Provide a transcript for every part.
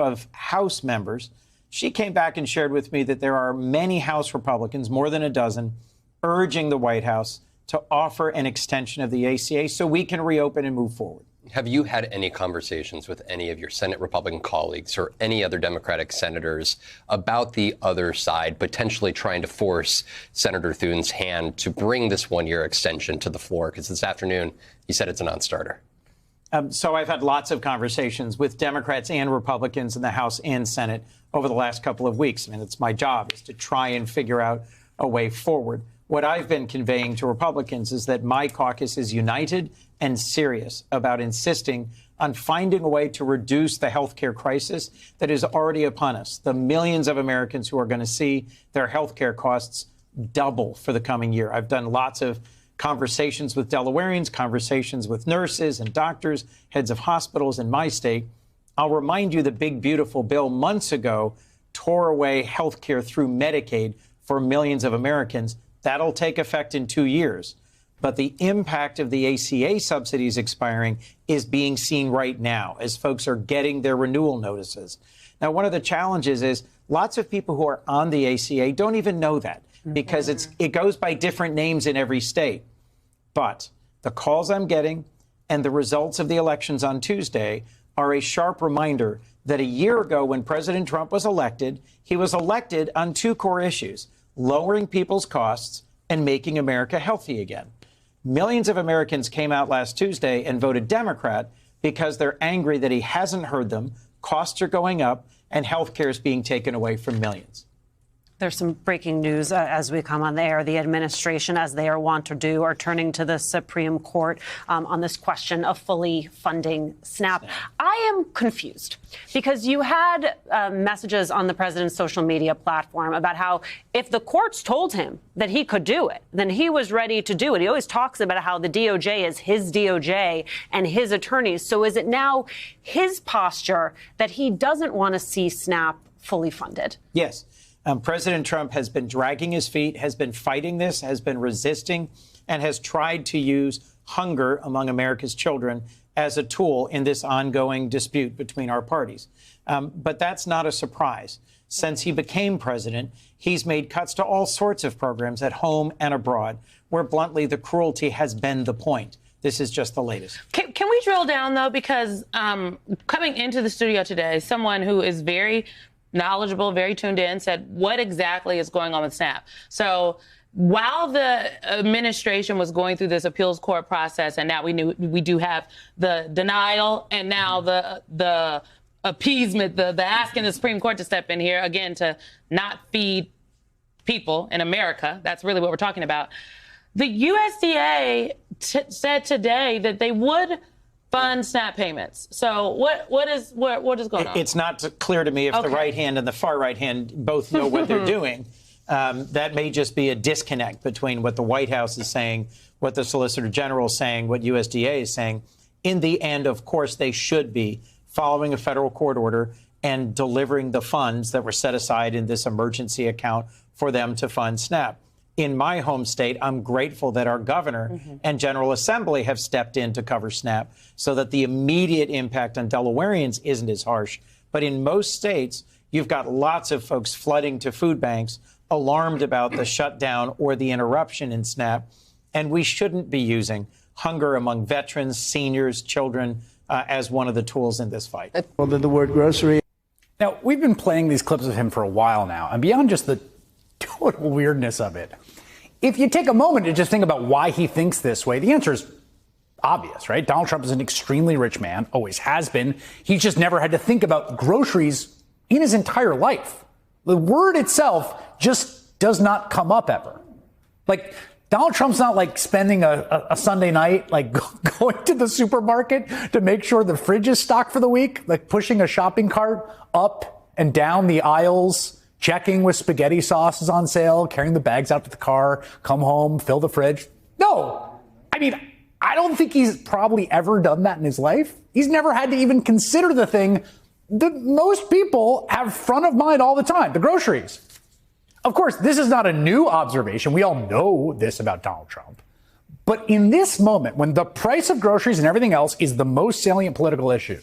of House members. She came back and shared with me that there are many House Republicans, more than a dozen, urging the White House to offer an extension of the ACA so we can reopen and move forward. Have you had any conversations with any of your Senate Republican colleagues or any other Democratic senators about the other side potentially trying to force Senator Thune's hand to bring this one-year extension to the floor? Because this afternoon, he said it's a non-starter. So I've had lots of conversations with Democrats and Republicans in the House and Senate over the last couple of weeks. I mean, it's my job is to try and figure out a way forward. What I've been conveying to Republicans is that my caucus is united and serious about insisting on finding a way to reduce the health care crisis that is already upon us. The millions of Americans who are going to see their health care costs double for the coming year. I've done lots of conversations with Delawareans, conversations with nurses and doctors, heads of hospitals in my state. I'll remind you the big, beautiful bill months ago tore away health care through Medicaid for millions of Americans. That'll take effect in 2 years. But the impact of the ACA subsidies expiring is being seen right now as folks are getting their renewal notices. Now, one of the challenges is lots of people who are on the ACA don't even know that because it goes by different names in every state. But the calls I'm getting and the results of the elections on Tuesday are a sharp reminder that a year ago when President Trump was elected, he was elected on two core issues: lowering people's costs and making America healthy again. Millions of Americans came out last Tuesday and voted Democrat because they're angry that he hasn't heard them, costs are going up, and health care is being taken away from millions. There's some breaking news as we come on the air. The administration, as they are wont to do, are turning to the Supreme Court on this question of fully funding SNAP. I am confused because you had messages on the president's social media platform about how if the courts told him that he could do it, then he was ready to do it. He always talks about how the DOJ is his DOJ and his attorneys. So is it now his posture that he doesn't want to see SNAP fully funded? Yes. President Trump has been dragging his feet, has been fighting this, has been resisting, and has tried to use hunger among America's children as a tool in this ongoing dispute between our parties. But that's not a surprise. Since he became president, he's made cuts to all sorts of programs at home and abroad, where bluntly the cruelty has been the point. This is just the latest. Can we drill down, though? Because coming into the studio today, someone who is very knowledgeable, very tuned in, said, what exactly is going on with SNAP? So while the administration was going through this appeals court process, and now we do have the denial and now the appeasement, the asking the Supreme Court to step in here, again, to not feed people in America. That's really what we're talking about. The USDA said today that they would fund SNAP payments. So what is going on? It's not clear to me if the right hand and the far right hand both know what they're doing. That may just be a disconnect between what the White House is saying, what the Solicitor General is saying, what USDA is saying. In the end, of course, they should be following a federal court order and delivering the funds that were set aside in this emergency account for them to fund SNAP. In my home state, I'm grateful that our governor and General Assembly have stepped in to cover SNAP so that the immediate impact on Delawareans isn't as harsh. But in most states, you've got lots of folks flooding to food banks, alarmed about the shutdown or the interruption in SNAP. And we shouldn't be using hunger among veterans, seniors, children as one of the tools in this fight. Well, then the word grocery. Now, we've been playing these clips of him for a while now, and beyond just the total weirdness of it, if you take a moment to just think about why he thinks this way, the answer is obvious, right? Donald Trump is an extremely rich man, always has been. He's just never had to think about groceries in his entire life. The word itself just does not come up ever. Like, Donald Trump's not like spending a Sunday night, like going to the supermarket to make sure the fridge is stocked for the week, like pushing a shopping cart up and down the aisles, checking with spaghetti sauces on sale, carrying the bags out to the car, come home, fill the fridge. No. I mean, I don't think he's probably ever done that in his life. He's never had to even consider the thing that most people have front of mind all the time, the groceries. Of course, this is not a new observation. We all know this about Donald Trump. But in this moment, when the price of groceries and everything else is the most salient political issue,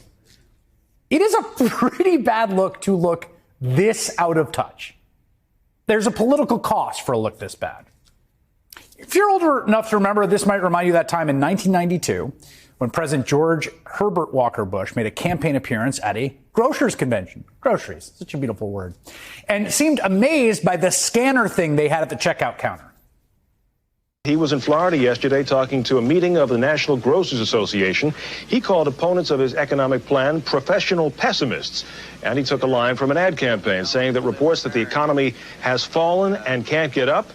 It is a pretty bad look to look this out of touch. There's a political cost for a look this bad. If you're older enough to remember, this might remind you of that time in 1992 when President George Herbert Walker Bush made a campaign appearance at a grocers convention. Groceries, such a beautiful word. And seemed amazed by the scanner thing they had at the checkout counter. He was in Florida yesterday talking to a meeting of the National Grocers Association. He called opponents of his economic plan professional pessimists. And he took a line from an ad campaign saying that reports that the economy has fallen and can't get up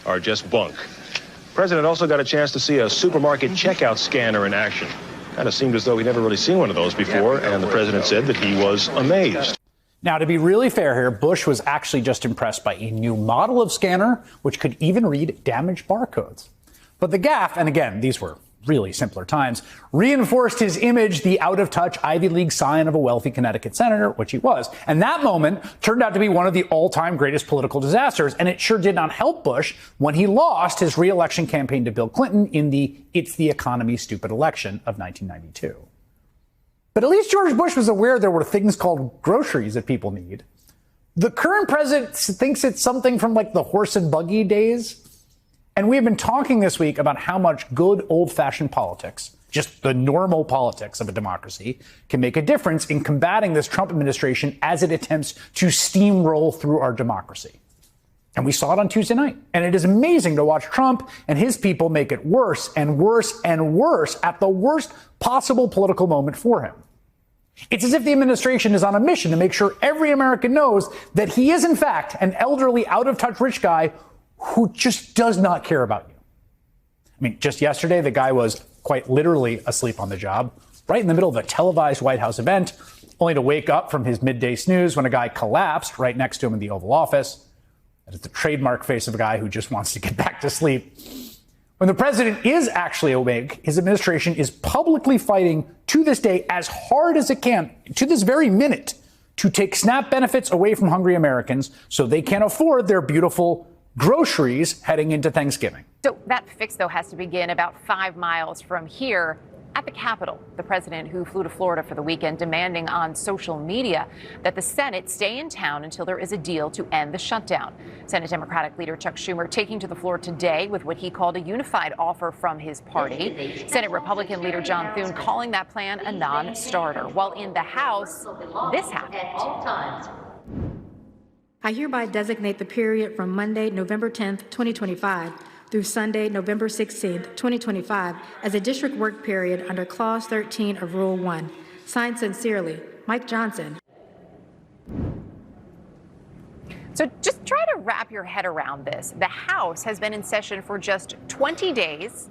are just bunk. The president also got a chance to see a supermarket checkout scanner in action. Kind of seemed as though he'd never really seen one of those before, and the president said that he was amazed. Now, to be really fair here, Bush was actually just impressed by a new model of scanner, which could even read damaged barcodes. But the gaffe, and again, these were really simpler times, reinforced his image, the out-of-touch Ivy League scion of a wealthy Connecticut senator, which he was. And that moment turned out to be one of the all-time greatest political disasters, and it sure did not help Bush when he lost his re-election campaign to Bill Clinton in the "it's the economy, stupid" election of 1992. But at least George Bush was aware there were things called groceries that people need. The current president thinks it's something from like the horse and buggy days. And we have been talking this week about how much good old-fashioned politics, just the normal politics of a democracy, can make a difference in combating this Trump administration as it attempts to steamroll through our democracy. And we saw it on Tuesday night. And it is amazing to watch Trump and his people make it worse and worse and worse at the worst possible political moment for him. It's as if the administration is on a mission to make sure every American knows that he is, in fact, an elderly, out-of-touch rich guy who just does not care about you. I mean, just yesterday, the guy was quite literally asleep on the job, right in the middle of a televised White House event, only to wake up from his midday snooze when a guy collapsed right next to him in the Oval Office. That is the trademark face of a guy who just wants to get back to sleep. When the president is actually awake, his administration is publicly fighting to this day as hard as it can, to this very minute, to take SNAP benefits away from hungry Americans so they can afford their beautiful groceries heading into Thanksgiving. So that fix, though, has to begin about 5 miles from here at the Capitol. The president, who flew to Florida for the weekend, demanding on social media that the Senate stay in town until there is a deal to end the shutdown. Senate Democratic leader Chuck Schumer taking to the floor today with what he called a unified offer from his party. Senate Republican leader John Thune calling that plan a non-starter. While in the House, this happened. I hereby designate the period from Monday, November 10th, 2025, through Sunday, November 16th, 2025, as a district work period under Clause 13 of Rule 1. Signed sincerely, Mike Johnson. So just try to wrap your head around this. The House has been in session for just 20 days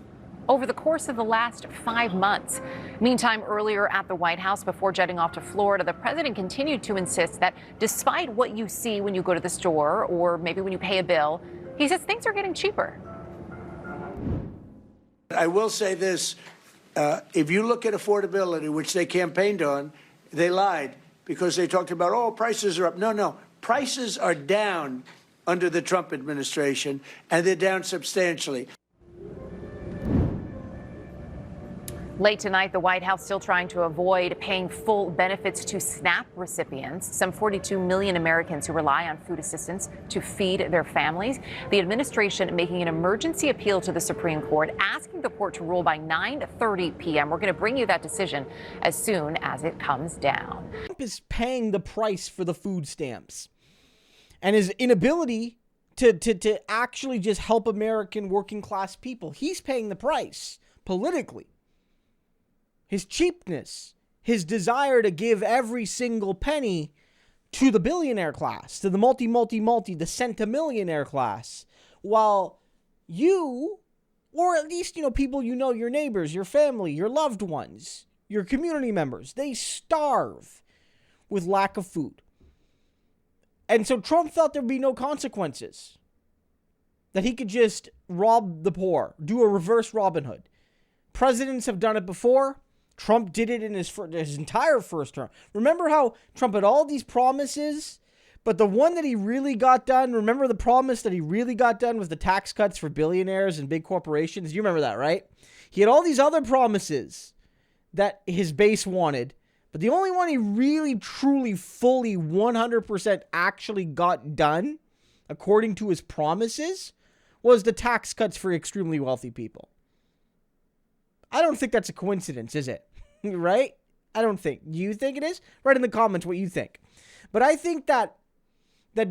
over the course of the last 5 months. Meantime, earlier at the White House, before jetting off to Florida, the president continued to insist that despite what you see when you go to the store or maybe when you pay a bill, he says things are getting cheaper. I will say this, if you look at affordability, which they campaigned on, they lied because they talked about, oh, prices are up. No, prices are down under the Trump administration, and they're down substantially. Late tonight, the White House still trying to avoid paying full benefits to SNAP recipients, some 42 million Americans who rely on food assistance to feed their families. The administration making an emergency appeal to the Supreme Court, asking the court to rule by 9:30 p.m. We're going to bring you that decision as soon as it comes down. Trump is paying the price for the food stamps, and his inability to actually just help American working class people. He's paying the price politically. His cheapness, his desire to give every single penny to the billionaire class, to the multi, the centimillionaire class, while you, or at least, people your neighbors, your family, your loved ones, your community members, they starve with lack of food. And so Trump thought there'd be no consequences, that he could just rob the poor, do a reverse Robin Hood. Presidents have done it before. Trump did it in his entire first term. Remember how Trump had all these promises, but the one that he really got done, remember the promise that he really got done was the tax cuts for billionaires and big corporations? You remember that, right? He had all these other promises that his base wanted, But the only one he really, truly, fully, 100% actually got done, according to his promises, was the tax cuts for extremely wealthy people. I don't think that's a coincidence, is it? Right? I don't think. Do you think it is? Write in the comments what you think. But I think that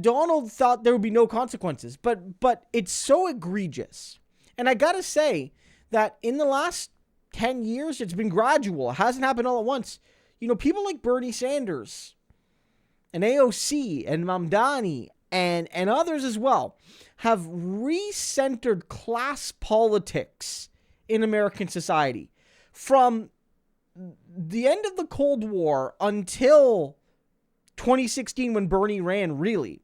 Donald thought there would be no consequences. But it's so egregious. And I gotta say that in the last 10 years, it's been gradual. It hasn't happened all at once. You know, people like Bernie Sanders and AOC and Mamdani and others as well have recentered class politics in American society. From the end of the Cold War until 2016 when Bernie ran, really,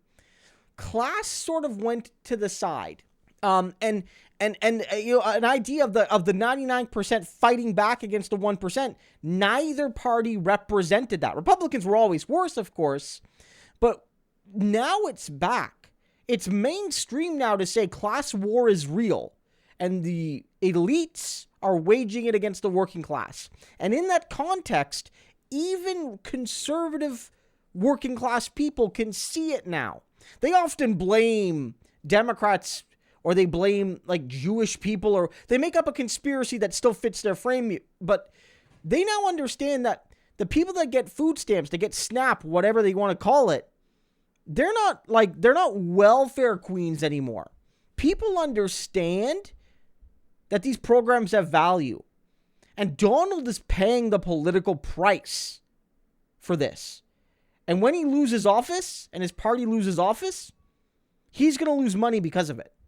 class sort of went to the side. And you know, an idea of the 99% fighting back against the 1%, neither party represented that. Republicans were always worse, of course, but now it's back. It's mainstream now to say class war is real, and the elites are waging it against the working class. And in that context, even conservative working class people can see it now. They often blame Democrats, or they blame like Jewish people, or they make up a conspiracy that still fits their frame. But they now understand that the people that get food stamps, they get SNAP, whatever they want to call it, they're not welfare queens anymore. People understand that these programs have value. And Donald is paying the political price for this. And when he loses office and his party loses office, he's going to lose money because of it.